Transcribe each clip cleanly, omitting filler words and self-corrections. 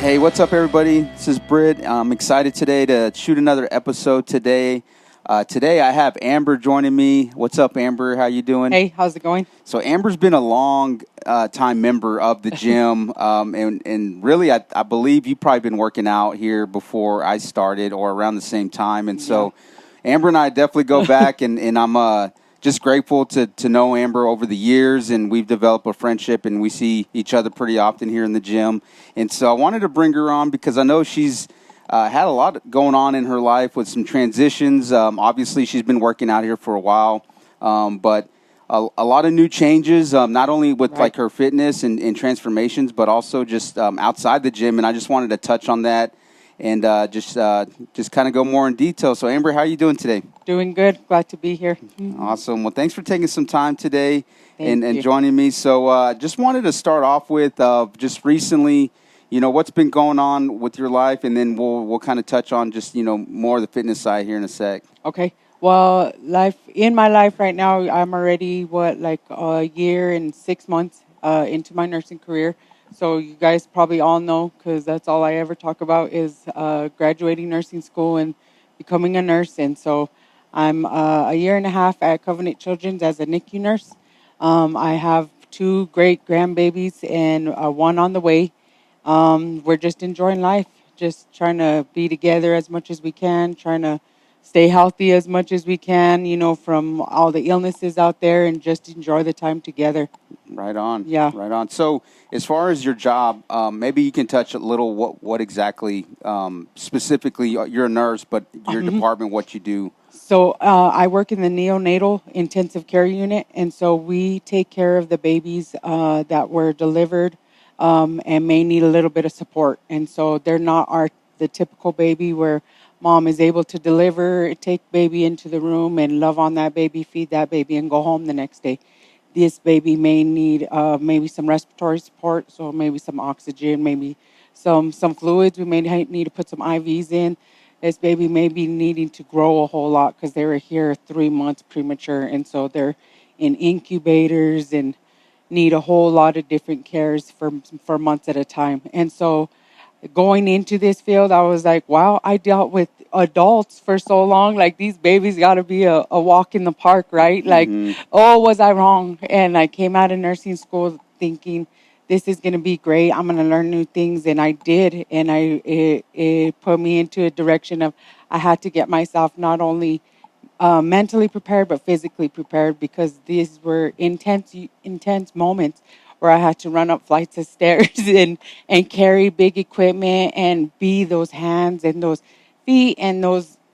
Hey, what's up, everybody? This is Britt. I'm excited today to shoot another episode today. Today I have Amber joining me. What's up, Amber? How you doing? Hey, how's it going? So Amber's been a long time member of the gym, and really, I believe you've probably been working out here before I started or around the same time. And so Amber and I definitely go back, and I'm just grateful to know Amber over the years, and we've developed a friendship, and we see each other pretty often here in the gym. And so I wanted to bring her on because I know she's had a lot going on in her life with some transitions. Obviously, she's been working out here for a while, but a lot of new changes, not only with like her fitness and transformations, but also just outside the gym. And I just wanted to touch on that and just kind of go more in detail. So, Amber, how are you doing today? Doing good. Glad to be here. Awesome. Well, thanks for taking some time today Thank and you. joining me. So, just wanted to start off with just recently, what's been going on with your life, and then we'll kind of touch on just more of the fitness side here in a sec. Okay. Well, in my life right now, I'm already like a year and 6 months into my nursing career. So you guys probably all know, because that's all I ever talk about is graduating nursing school and becoming a nurse. And so I'm a year and a half at Covenant Children's as a NICU nurse. I have two great grandbabies and one on the way. We're just enjoying life, just trying to be together as much as we can, trying to stay healthy as much as we can, from all the illnesses out there, and just enjoy the time together. Right on. Yeah. Right on. So, as far as your job, maybe you can touch a little what exactly, specifically, you're a nurse, but your department, what you do. So I work in the neonatal intensive care unit, and so we take care of the babies that were delivered and may need a little bit of support. And so they're not the typical baby where mom is able to deliver, take baby into the room and love on that baby, feed that baby, and go home the next day. This baby may need maybe some respiratory support, so maybe some oxygen, maybe some fluids. We may need to put some IVs in. This baby may be needing to grow a whole lot because they were here 3 months premature, and so they're in incubators and need a whole lot of different cares for months at a time. And so going into this field, I was like, wow, I dealt with adults for so long. Like, these babies got to be a walk in the park, right? Like, oh, was I wrong? And I came out of nursing school thinking, this is going to be great. I'm going to learn new things. And I did. And it put me into a direction of I had to get myself not only mentally prepared, but physically prepared, because these were intense moments where I had to run up flights of stairs and carry big equipment and be those hands and those feet and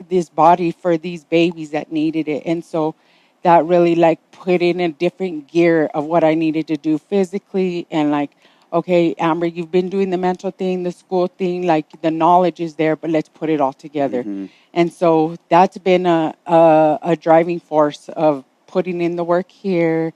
this body for these babies that needed it. And so that really like put in a different gear of what I needed to do physically, and like, okay, Amber, you've been doing the mental thing, the school thing, like the knowledge is there, but let's put it all together. And so that's been a driving force of putting in the work here,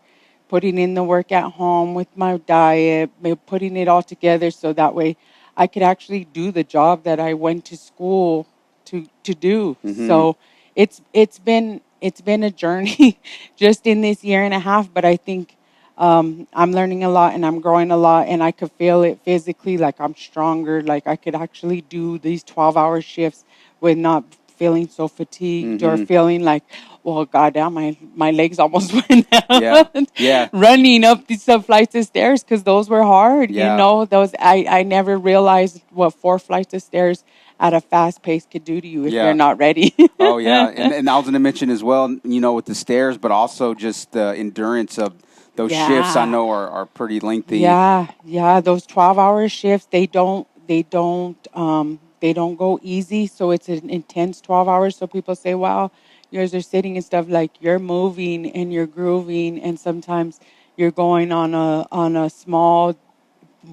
putting in the work at home with my diet, putting it all together so that way I could actually do the job that I went to school to do. So it's been a journey just in this year and a half, but I think I'm learning a lot and I'm growing a lot, and I could feel it physically, like I'm stronger, like I could actually do these 12-hour shifts with not feeling so fatigued or feeling like, well, goddamn, my legs almost went out. Running up these flights of stairs, because those were hard. Those I never realized what 4 flights of stairs at a fast pace could do to you if you're not ready. Oh, yeah. And I was going to mention as well, with the stairs, but also just the endurance of those shifts I know are pretty lengthy. Yeah. Those 12-hour shifts, they don't go easy. So it's an intense 12 hours. So people say, wow, yours are sitting and stuff. Like, you're moving and you're grooving, and sometimes you're going on a small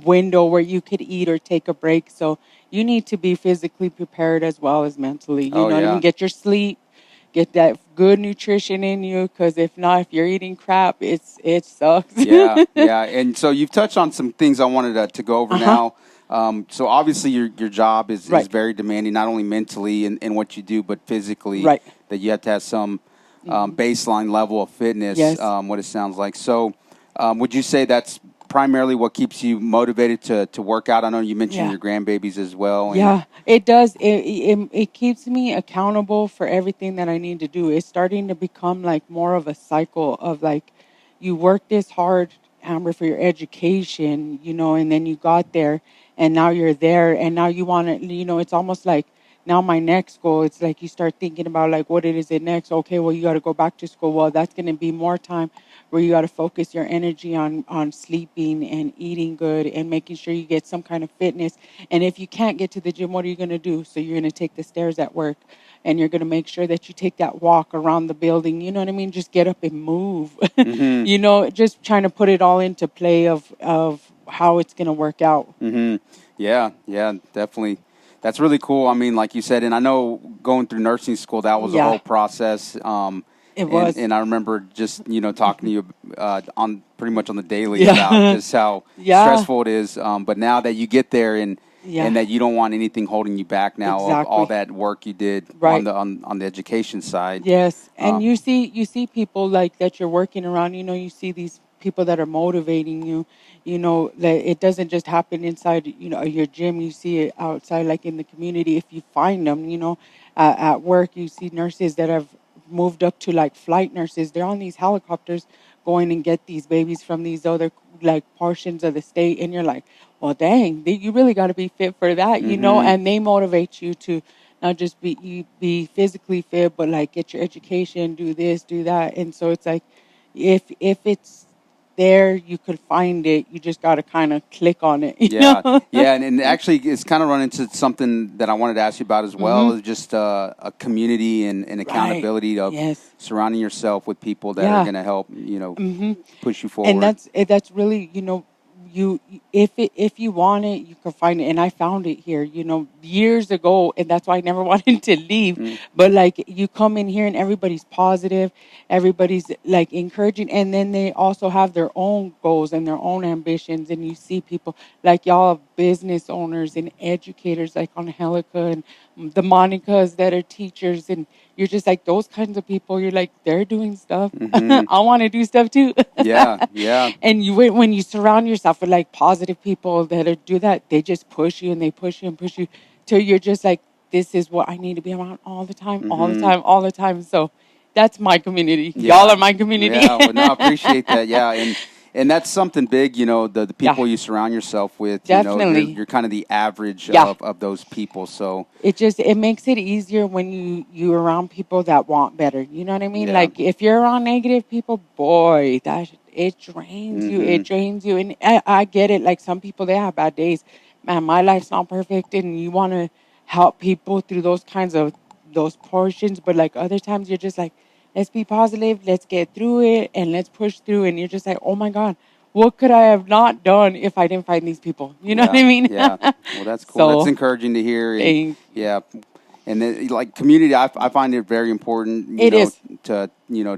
window where you could eat or take a break. So you need to be physically prepared as well as mentally. You know what I mean? Get your sleep, get that good nutrition in you, because if not, if you're eating crap, it sucks. Yeah. And so you've touched on some things I wanted to go over now. So obviously your job is very demanding, not only mentally in what you do, but physically. Right. That you have to have some baseline level of fitness. Yes. What it sounds like. So would you say that's primarily what keeps you motivated to work out? I know you mentioned Yeah. your grandbabies as well, and Yeah, it does. It keeps me accountable for everything that I need to do. It's starting to become like more of a cycle of like, you work this hard, Amber, for your education, and then you got there, and now you're there, and now you want to, it's almost like now my next goal. It's like you start thinking about like what it is it next. Okay, well you got to go back to school. Well, that's going to be more time where you got to focus your energy on sleeping and eating good and making sure you get some kind of fitness. And if you can't get to the gym, what are you going to do? So you're going to take the stairs at work, and you're going to make sure that you take that walk around the building. You know what I mean? Just get up and move. mm-hmm, Just trying to put it all into play of how it's going to work out. mm-hmm. Yeah, definitely. That's really cool. I mean, like you said, and I know going through nursing school, that was a Yeah, whole process. it And was. I remember just talking to you on pretty much on the daily about Yeah. just how Yeah. stressful it is. But now that you get there and Yeah. that you don't want anything holding you back now of all Exactly. that work you did on Right. the education side. Yes, and Uh, you see people like that you're working around. You see these people that are motivating you. That it doesn't just happen inside. Your gym. You see it outside, like in the community. If you find them, at work, you see nurses that have moved up to like flight nurses. They're on these helicopters going and get these babies from these other like portions of the state, and you're like, well, dang, you really got to be fit for that. mm-hmm. And they motivate you to not just be physically fit, but like get your education, do this, do that. And so it's like, if it's there, you could find it. You just got to kind of click on it, Yeah, yeah, and actually, it's kind of run into something that I wanted to ask you about as Hmm. well. Is just a community and Right. accountability of Yes. surrounding yourself with people that are Yeah. going to help Hmm. push you And forward. that's really, you, if you want it, you can find it. And I found it here, years ago, and that's why I never wanted to leave. Mm, But like, you come in here and everybody's positive, everybody's like encouraging, and then they also have their own goals and their own ambitions. And you see people like y'all, business owners and educators, like on Helica, and the Monicas that are teachers, and you're just like those kinds of people. You're like, they're doing stuff. mm-hmm. I want to do stuff too. Yeah, yeah. And when you surround yourself with like positive people that do that, they just push you and they push you and push you till you're just like, this is what I need to be around all the time, all the Mm-hmm. time, all the time. So that's my community. Y'all Yeah, are my community. yeah. Well, no, I appreciate that. Yeah, and that's something big. The Yeah, people you surround yourself with. definitely. You're kind of the average Yeah. of those people. So It makes it easier when you around people that want better. You know what I mean? yeah. Like if you're around negative people, boy, that it drains you. Mm-hmm. It drains you, and I get it. Like some people, they have bad days. Man, my life's not perfect, and you want to help people through those kinds of those portions. But like other times, you're just like, let's be positive, let's get through it, and let's push through. And you're just like, oh my god, what could I have not done if I didn't find these people? You know what Yeah, I mean? yeah. Well, that's cool. That's So encouraging to hear. And thank you. yeah, and then like community, I find it very important. It is. To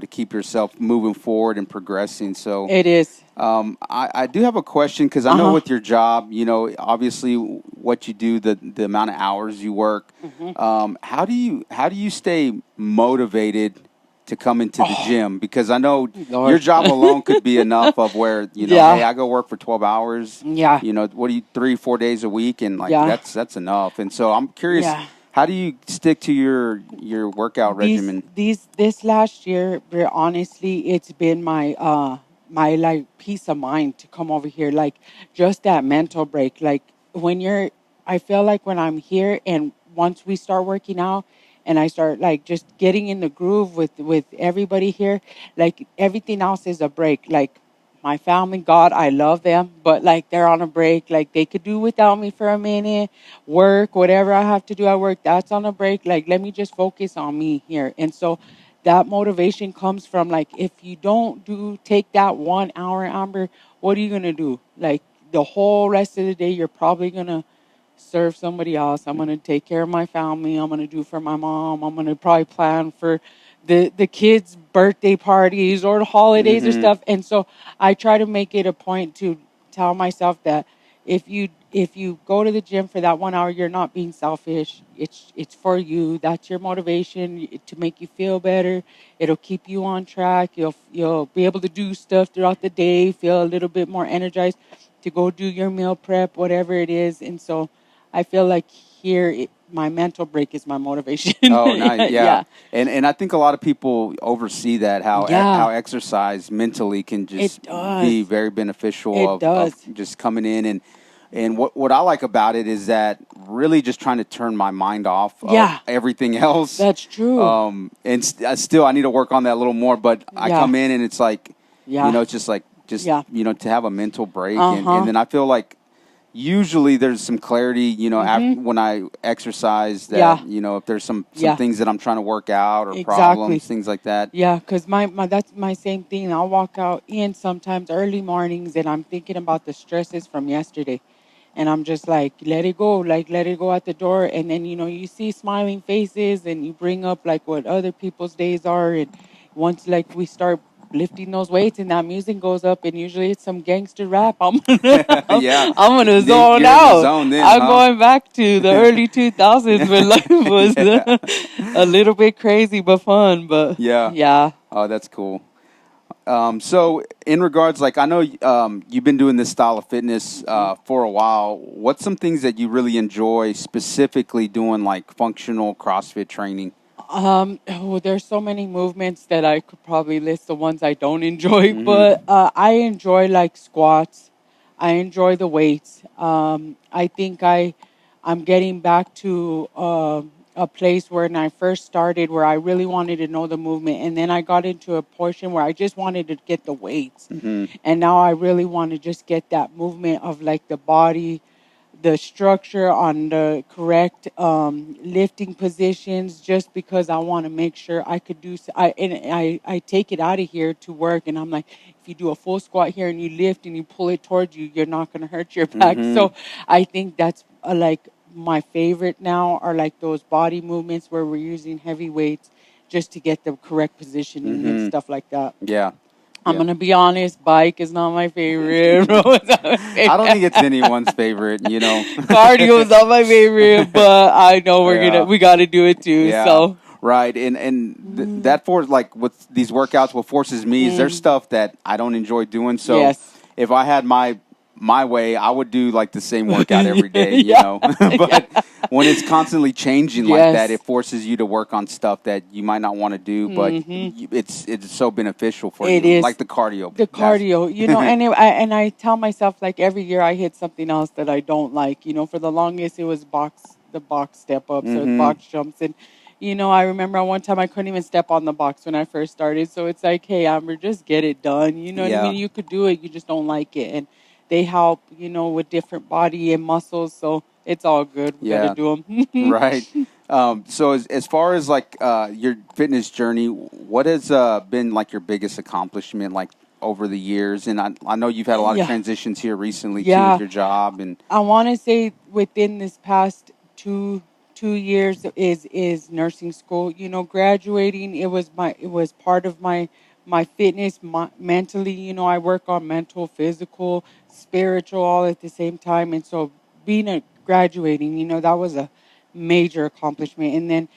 keep yourself moving forward and progressing. So It is. I do have a question because I Uh know huh. with your job, obviously what you do, the amount of hours you work. Hmm. How do you stay motivated to come into the Oh, gym? Because I know your Lord. job alone could be enough of where hey, Yeah. I go work for 12 hours. Yeah. What do you 3-4 days a week, and like Yeah. that's enough. And so I'm curious, Yeah. how do you stick to your workout These regimen? these this last year, very honestly, it's been my like peace of mind to come over here. Like just that mental break. Like when you're I feel like when I'm here and once we start working out and I start like just getting in the groove with everybody here, like everything else is a break. Like my family, God, I love them, but like they're on a break. Like they could do without me for a minute, work, whatever I have to do at work, that's on a break. Like let me just focus on me here. And so that motivation comes from like if you don't take that 1 hour, Amber, what are you gonna do? Like the whole rest of the day, you're probably gonna serve somebody else. I'm gonna take care of my family. I'm gonna do for my mom. I'm gonna probably plan for the kids' birthday parties or the holidays or Mm-hmm. stuff. And so I try to make it a point to tell myself that if you go to the gym for that 1 hour, you're not being selfish. It's for you. That's your motivation to make you feel better. It'll keep you on track. You'll be able to do stuff throughout the day. Feel a little bit more energized to go do your meal prep, whatever it is. And so, I feel like here my mental break is my motivation. Oh, nice. Yeah. Yeah, And I think a lot of people oversee that, how yeah, exercise mentally can it just does. be very beneficial It of does. just coming in and what I like about it is that really just trying to turn my mind off of Yeah, everything else. that's true. And still I need to work on that a little more, but I Yeah, come in and it's like, yeah, it's just like yeah. to have a mental break Uh and huh. then I feel like usually there's some clarity, after Mhm. when I exercise that, Yeah, if there's some yeah. things that I'm trying to work out or Exactly. problems, things like that. Yeah, because my that's my same thing. I'll walk out in sometimes early mornings and I'm thinking about the stresses from yesterday. And I'm just like, let it go, like let it go out the door. And then, you see smiling faces and you bring up like what other people's days are. And once like we start lifting those weights and that music goes up and usually it's some gangster rap, I'm gonna Yeah. I'm gonna Then zone you're in the out. zone then, I'm huh? going back to the early 2000s when life was Yeah. a little bit crazy but fun. But Yeah. yeah. Oh, that's cool. So in regards, like I know you've been doing this style of fitness for a while. What's some things that you really enjoy specifically doing, like functional CrossFit training? There's so many movements that I could probably list the ones I don't enjoy, but Mm-hmm. I enjoy like squats. I enjoy the weights. I think I'm getting back to a place where when I first started, where I really wanted to know the movement, and then I got into a portion where I just wanted to get the weights, Mm-hmm. and now I really want to just get that movement of like the body, the structure on the correct lifting positions, just because I want to make sure I could do. I take it out of here to work, and I'm like, if you do a full squat here and you lift and you pull it towards you, you're not going to hurt your back. Mm-hmm. So I think that's like my favorite now are like those body movements where we're using heavy weights just to get the correct positioning and Mm-hmm. stuff like that. Yeah. I'm Yeah. gonna be honest, bike is not my favorite. Row is not my I don't favorite. think it's anyone's favorite. Cardio is not my favorite, but I know Yeah. we gotta do it too. Yeah. So Right. That for like with these workouts, what forces me is there's mm, stuff that I don't enjoy doing. So yes. if I had my way, I would do like the same workout every day, Yeah, yeah. But when it's constantly changing like that, Yes. it forces you to work on stuff that you might not want to do, but Hmm. it's so beneficial for It you, like is the cardio. the That's cardio, and I tell myself like every year I hit something else that I don't like. For the longest it was the box step ups or the mm-hmm. box jumps, and I remember one time I couldn't even step on the box when I first started. So it's like, hey, Amber, just get it done. You know what I Yeah. mean? You could do it, you just don't like it, and they help, with different body and muscles. So it's all good. We got to Yeah. do them. Right. So as far as like your fitness journey, what has been like your biggest accomplishment like over the years? And I know you've had a lot of Yeah, transitions here recently too with yeah. your job and I want to say within this past two years is nursing school. Graduating, it was part of my fitness, mentally. I work on mental, physical, spiritual, all at the same time. And so being a graduating, that was a major accomplishment. And then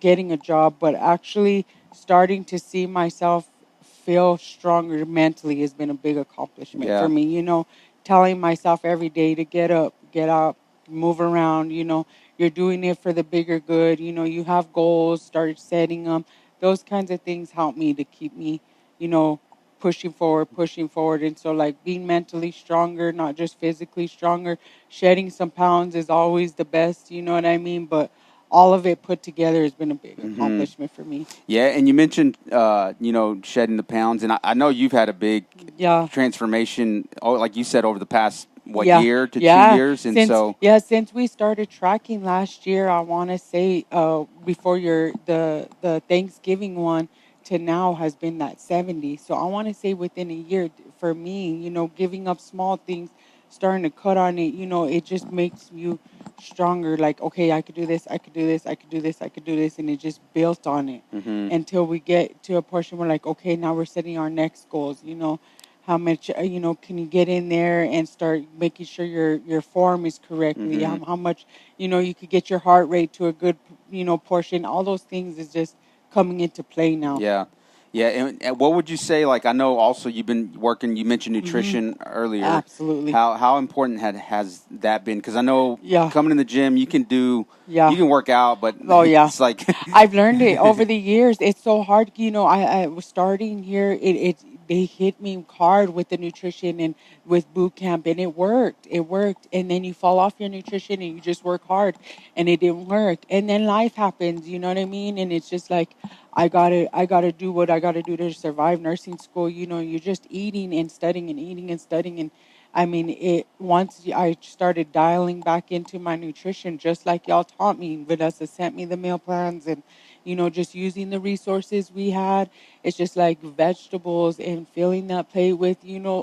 getting a job, but actually starting to see myself feel stronger mentally has been a big accomplishment for yeah. me. Telling myself every day to get up, get up, move around. You're doing it for the bigger good. You have goals, start setting them. Those kinds of things help me to keep me, you know, pushing forward, pushing forward. And so, like, being mentally stronger, not just physically stronger, shedding some pounds is always the best. You know what I mean? But all of it put together has been a big Hmm. accomplishment for me. Yeah, and you mentioned shedding the pounds, and I know you've had a big Yeah. transformation. Oh, like you said, over the past what Yeah, year to two yeah. years, and Since so yeah, since we started tracking last year, I want to say before the Thanksgiving one to now has been that 70. So I want to say within a year for me, giving up small things, starting to cut on it, it just makes you stronger. Like, okay, I could do this, I could do this, I could do this, I could do this, and it just built on it hmm until we get to a portion where like, okay, now we're setting our next goals. how much can you get in there and start making sure your form is correctly, Mm-hmm. how much you could get your heart rate to a good portion. All those things is just coming into play now. Yeah. Yeah. And what would you say? Like, I know also you've been working, you mentioned Hmm. nutrition earlier. Absolutely. How important has that been? Because I know Yeah. coming in the gym, Yeah. you can work out, but Oh yeah. it's like, I've learned it over the years. It's so hard. I was starting here. They hit me hard with the nutrition and with boot camp, and it worked. It worked. And then you fall off your nutrition and you just work hard, and it didn't work. And then life happens. You know what I mean? And it's just like I gotta do what I gotta do to survive nursing school. You're just eating and studying and eating and studying. And I mean, it once I started dialing back into my nutrition, just like y'all taught me. Vanessa sent me the meal plans, and just using the resources we had. It's just like vegetables and filling that plate with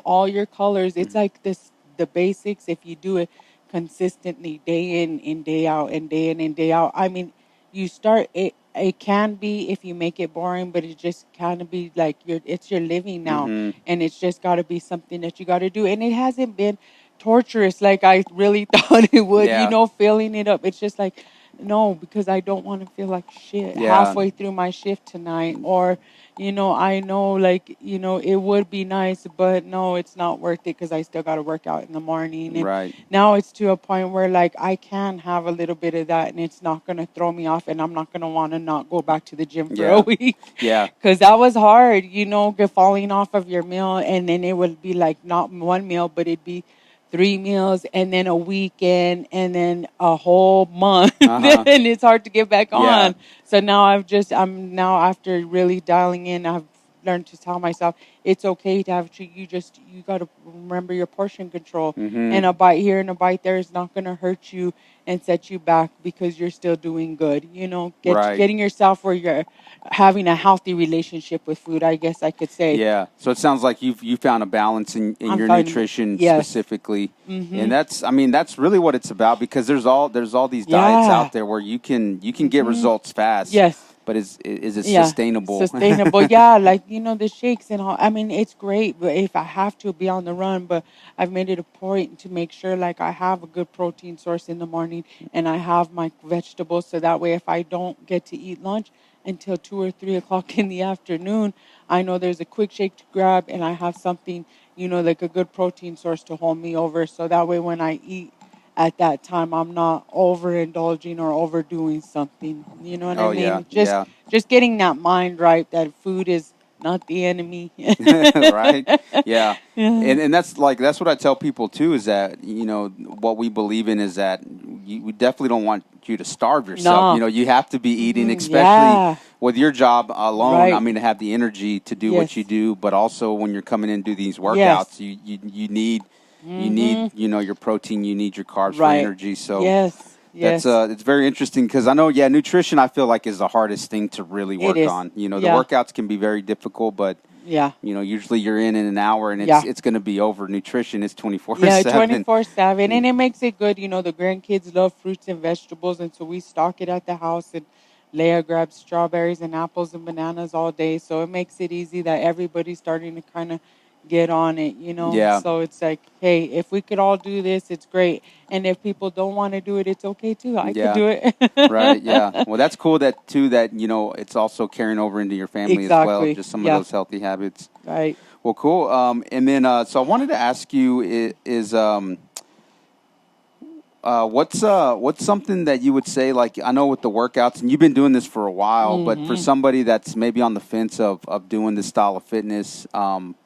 all your colors. It's like the basics. If you do it consistently, day in and day out, and day in and day out. I mean, you start it. It can be if you make it boring, but it just kind of be like it's your living now, hmm and it's just got to be something that you got to do. And it hasn't been torturous like I really thought it would. yeah, Filling it up. It's just like no, because I don't want to feel like shit yeah, halfway through my shift tonight. Or I know like it would be nice, but no, it's not worth it because I still got to work out in the morning. And right. now it's to a point where like I can have a little bit of that, and it's not going to throw me off, and I'm not going to want to not go back to the gym for a Yeah, week. yeah, Because that was hard, get falling off of your meal, and then it would be like not one meal, but it'd be 3 meals, and then a weekend, and then a whole month. uh huh, And it's hard to get back yeah, on. So now I'm now, after really dialing in, I've learned to tell myself it's okay to have you got to remember your portion control. hmm And a bite here and a bite there is not going to hurt you and set you back because you're still doing good. right. Getting yourself where you're having a healthy relationship with food, I guess I could say. Yeah. So it sounds like you found a balance in I'm your finding, nutrition yes. specifically. Mm-hmm. And that's really what it's about, because there's all these diets Yeah. out there where you can get Mm-hmm. results fast, Yes. but is it Yeah, sustainable? sustainable. Yeah, like the shakes and all. I mean, it's great, but if I have to be on the run, but I've made it a point to make sure like I have a good protein source in the morning, and I have my vegetables, so that way if I don't get to eat lunch until 2 or 3 o'clock in the afternoon, I know there's a quick shake to grab, and I have something, like a good protein source to hold me over, so that way when I eat at that time I'm not overindulging or overdoing something. You know what I Oh yeah, mean? Just yeah. just getting that mind right that food is not the enemy. Right? Yeah. Yeah. And that's what I tell people too, is that what we believe in is that we definitely don't want you to starve yourself. No. You have to be eating, especially Yeah. with your job alone. I Right. mean, to have the energy to do what you Yes. do, but also when you're coming in and do these Yes. workouts, you need Mhm. your protein, you need your carbs for Right. energy. So Yes. that's Yes. it's very interesting, because I know, yeah, nutrition I feel like is the hardest thing to really It work is. on. The Yeah. workouts can be very difficult, but Yeah. usually you're in an hour and it's Yeah. it's going to be over. Nutrition is Yeah, 24/7. 24/7, and it makes it good. The grandkids love fruits and vegetables, and so we stock it at the house. And Leia grabs strawberries and apples and bananas all day, so it makes it easy that everybody's starting to kind of get on it. Yeah, So it's like, hey, if we could all do this, it's great. And if people don't want to do it, it's okay too. I could yeah, do right, yeah. it. Well, that's cool that too, that it's also carrying over into your family as well, Exactly. just some of Yeah. those healthy habits. Right. Well, cool. And then so I wanted to ask you is what's something that you would say, like, I know with the workouts, and you've been doing this for a while, but for Hmm. somebody that's maybe on the fence of doing this style of fitness,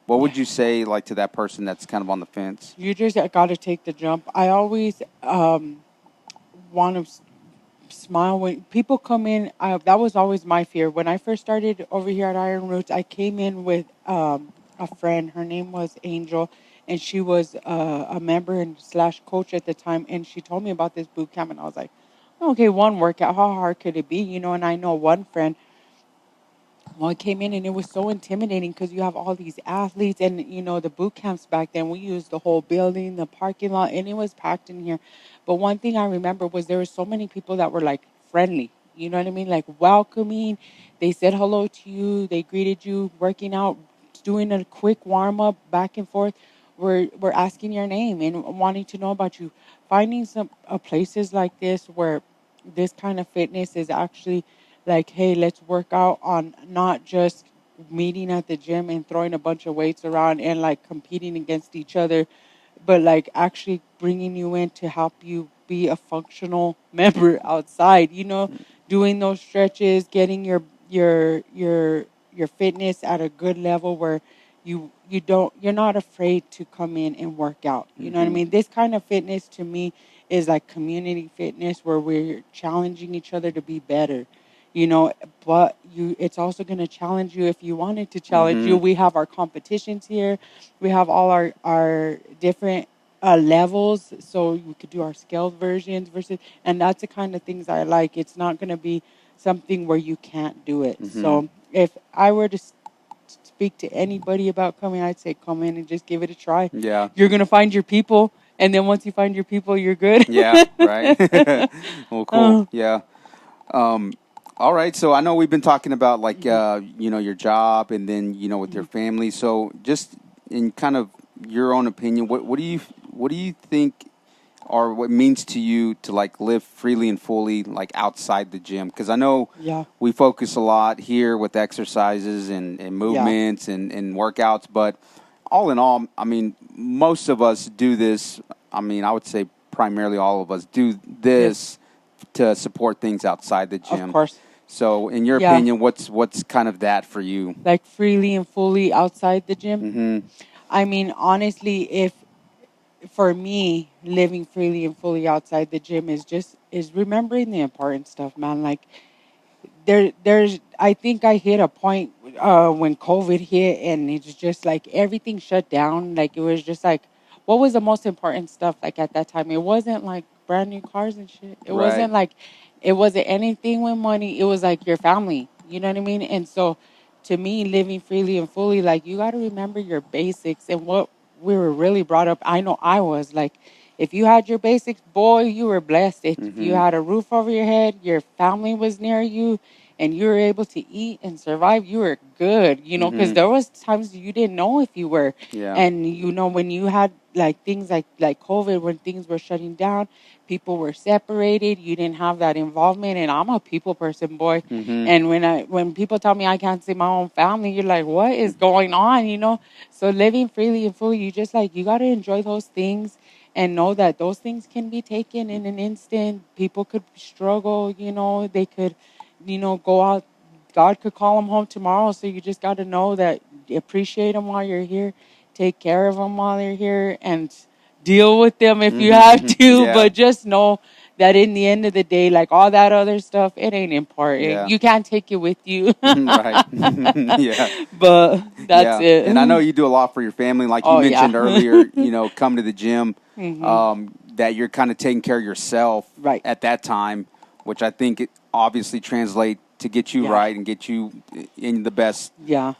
what would you say, like, to that person that's kind of on the fence? You just got to take the jump. I always want to smile when people come in. That was always my fear. When I first started over here at Iron Roots, I came in with a friend. Her name was Angel, and she was a member and slash coach at the time. And she told me about this boot camp, and I was like, okay, one workout, how hard could it be? And I know one friend. Well, I came in and it was so intimidating because you have all these athletes and the boot camps back then. We used the whole building, the parking lot, and it was packed in here. But one thing I remember was there were so many people that were like friendly. You know what I mean? Like welcoming. They said hello to you. They greeted you working out. just doing a quick warm up back and forth. We're asking your name and wanting to know about you. Finding some places like this where this kind of fitness is actually like, hey, let's work out on not just meeting at the gym and throwing a bunch of weights around and like competing against each other, but like actually bringing you in to help you be a functional member outside, doing those stretches, getting your fitness at a good level where you're not afraid to come in and work out. You know what I Mm-hmm. mean? This kind of fitness to me is like community fitness where we're challenging each other to be better. You know, but it's also going to challenge you if you want it to challenge Mm-hmm. you. We have our competitions here. We have all our different levels, so we could do our scaled versions versus, and that's the kind of things I like. It's not going to be something where you can't do it. Mm-hmm. So if I were to speak to anybody about coming, I'd say come in and just give it a try. Yeah. You're gonna find your people, and then once you find your people, you're good. Yeah. Right. Well, cool. Uh, Yeah. All right. So I know we've been talking about like mhm, your job and then with your mhm. family. So just in kind of your own opinion, what do you think or what it means to you to like live freely and fully like outside the gym? Because I know Yeah, we focus a lot here with exercises and yeah, movements and workouts, but all in all, I mean, most of us do this. I mean, I would say primarily all of us do yes, this to support things outside the of gym. course. So, in your Yeah, opinion, what's kind of that for you? like freely and fully outside the gym. Mm-hmm. I mean, honestly, if for me, living freely and fully outside the gym is remembering the important stuff, man. Like there's I think I hit a point when COVID hit and it's just like everything shut down. Like it was just like what was the most important stuff like at that time? It wasn't like brand new cars and shit. Right. It wasn't anything with money. It was like your family. You know what I mean? And so to me, living freely and fully, like you gotta remember your basics and what we were really brought up. I know I was like if you had your basics, boy, you were blessed. If you Mm-hmm. had a roof over your head, your family was near you, and you were able to eat and survive, you were good, because Mm-hmm. there was times you didn't know if you were. Yeah. And when you had like things like COVID, when things were shutting down, people were separated, you didn't have that involvement. And I'm a people person, boy. Mm-hmm. And when people tell me I can't see my own family, you're like, what is going on? So living freely and fully, you just like you got to enjoy those things and know that those things can be taken in an instant. People could struggle, they could, go out. God could call them home tomorrow. So you just got to know that appreciate them while you're here, take care of them while they're here, and deal with them if you Mm-hmm. have Mm-hmm. to. Yeah. But just know that in the end of the day, like all that other stuff, it ain't important. Yeah. You can't take it with you. Right. Yeah. But that's Yeah. And I know it. you do a lot for your family, like you Oh, yeah. mentioned earlier. Come to the gym. Hmm. That you're kind of taking care of yourself Right. at that time, which I think it obviously translate to get you Yeah. right and get you in the best Yeah.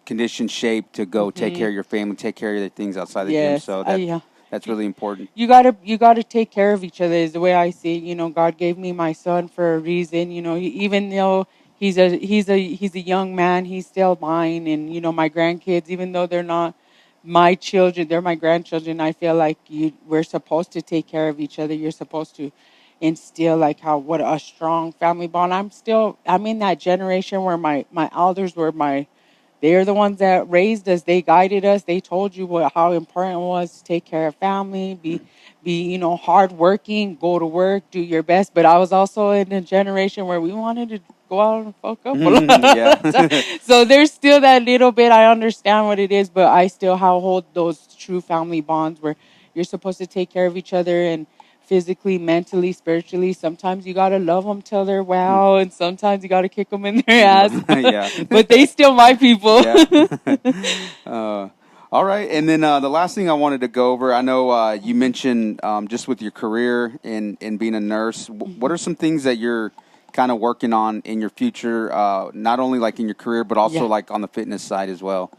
condition shape to go take Hmm. care of your family, take care of the things outside the gym. Yes. So Yeah. that's really important. You gotta take care of each other is the way I see it. God gave me my son for a reason. Even though he's a young man, he's still mine. And my grandkids, even though they're not my children, they're my grandchildren. I feel like we're supposed to take care of each other. You're supposed to instill like how what a strong family bond. I'm in that generation where my elders were they're the ones that raised us. They guided us. They told you how important it was to take care of family, be hardworking, go to work, do your best. But I was also in a generation where we wanted to go out and fuck up a lot. Yeah. So there's still that little bit. I understand what it is, but I still hold those true family bonds where you're supposed to take care of each other and physically, mentally, spiritually. Sometimes you gotta love them till they're wow, and sometimes you gotta kick them in their ass. Yeah. But they still my people. Yeah. uh, all right. And then the last thing I wanted to go over, I know you mentioned just with your career and being a nurse, what are some things that you're kind of working on in your future, not only like in your career, but also Yeah. like on the fitness side as well?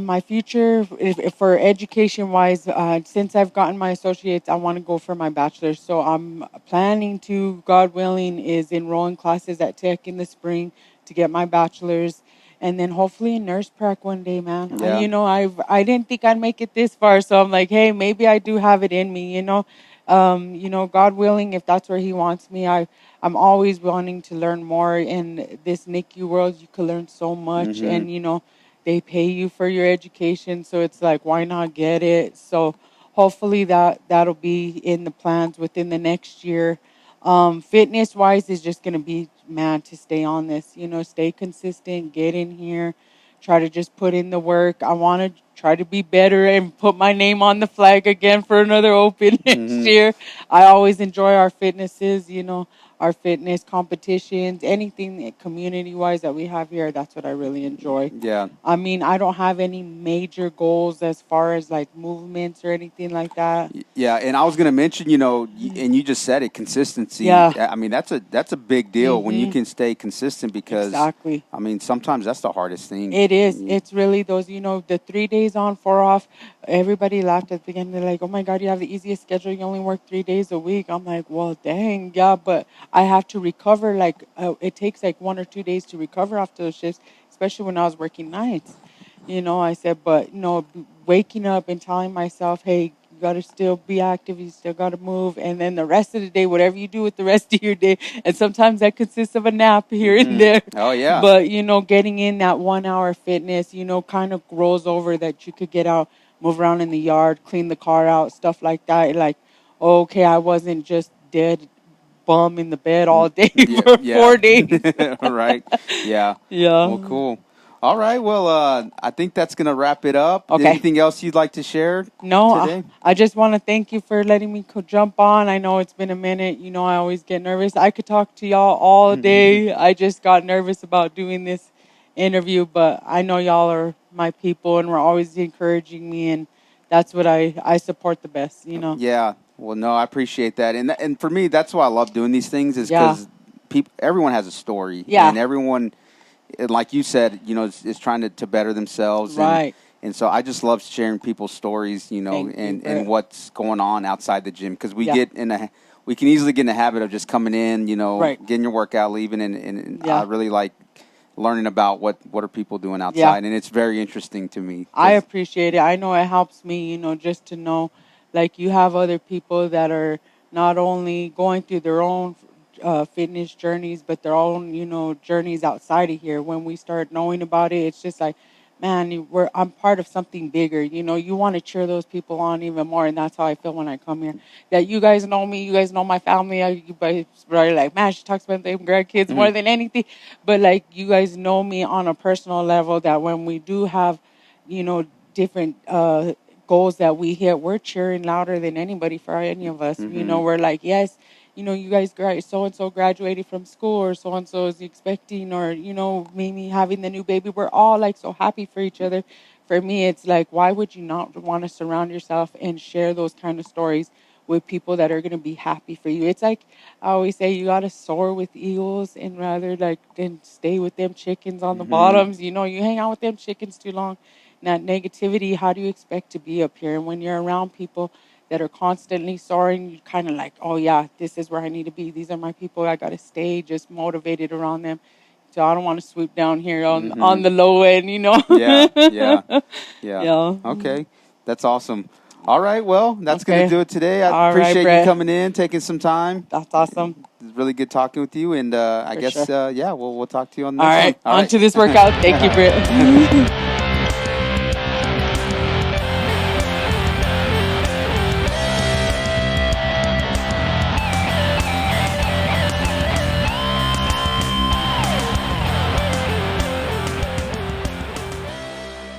My future if for education wise, since I've gotten my associates, I want to go for my bachelor's. So I'm planning to, God willing, is enroll in classes at Tech in the spring to get my bachelor's. and then hopefully a nurse prac one day, man. Yeah. I didn't think I'd make it this far, so I'm like, hey, maybe I do have it in me. God willing, if that's where He wants me, I'm always wanting to learn more. In this NICU world, you could learn so much, Mm-hmm. and they pay you for your education, so it's like, why not get it? So hopefully that'll be in the plans within the next year. Fitness wise is just gonna be, man, to stay on this, stay consistent, get in here, try to just put in the work. I want to try to be better and put my name on the flag again for another open next Mm-hmm. year. I always enjoy our fitnesses, our fitness competitions, anything community wise that we have here. That's what I really enjoy. Yeah. I mean, I don't have any major goals as far as like movements or anything like that. Yeah, and I was going to mention, and you just said it, consistency. Yeah. I mean, that's a big deal when you Mm-hmm. can stay consistent because, Exactly. I mean, sometimes that's the hardest thing. It is. It's really those, the 3 days on, 4 off. Everybody laughed at the beginning. They're like, oh my God, you have the easiest schedule. You only work 3 days a week. I'm like, well, dang, yeah, but I have to recover. Like, it takes like 1 or 2 days to recover after those shifts, especially when I was working nights. I said, but, waking up and telling myself, hey, you got to still be active. You still got to move. And then the rest of the day, whatever you do with the rest of your day. And sometimes that consists of a nap here and there. Oh, yeah. But, getting in that 1 hour fitness, kind of grows over that you could get out, move around in the yard, clean the car out, stuff like that. Like, okay, I wasn't just dead bum in the bed all day Yeah, for yeah. 4 days. Right. Yeah. Well, Yeah. cool. All right. Well, I think that's going to wrap it up. Okay. Anything else you'd like to share No, today? I just want to thank you for letting me jump on. I know it's been a minute. I always get nervous. I could talk to y'all all day. I just got nervous about doing this interview, but I know y'all are my people and we're always encouraging me, and that's what I support the best. Yeah. Well, no, I appreciate that, and for me, that's why I love doing these things is Yeah. because everyone has a story, Yeah. and everyone, like you said, is trying to better themselves, Right. and so I just love sharing people's stories, Thank you, and Brett. what's going on outside the gym because Yeah. we can easily get in the habit of just coming in, Right. getting your workout, leaving, and Yeah. I really like learning about what are people doing outside, and it's very interesting to me. I appreciate it. I know it helps me, just to know, like, you have other people that are not only going through their own fitness journeys, but their own, journeys outside of here. When we start knowing about it, it's just like, man, I'm part of something bigger. You want to cheer those people on even more, and that's how I feel when I come here. That you guys know me, you guys know my family. You guys are like, man, she talks about them grandkids more than anything. But like, you guys know me on a personal level. That when we do have, different goals that we hit, we're cheering louder than anybody for any of us. We're like, yes, you guys, so and so graduated from school, or so and so is expecting, or Mimi having the new baby. We're all like so happy for each other. For me, it's like, why would you not want to surround yourself and share those kind of stories with people that are going to be happy for you? It's like I always say, you got to soar with eagles and rather like than stay with them chickens on the bottoms. You hang out with them chickens too long, that negativity, how do you expect to be up here? And when you're around people that are constantly soaring, you kind of like, oh yeah, this is where I need to be. These are my people. I got to stay just motivated around them. So I don't want to swoop down here on the low end. Yeah, yeah, yeah. Yeah. Okay, that's awesome. All right, well, that's going Okay. to do it today. I All right, appreciate you Brett. coming in, taking some time. That's awesome. It's really good talking with you, and I For guess sure. yeah, we'll talk to you on the All next right. one. On to this workout. Thank you, Britt.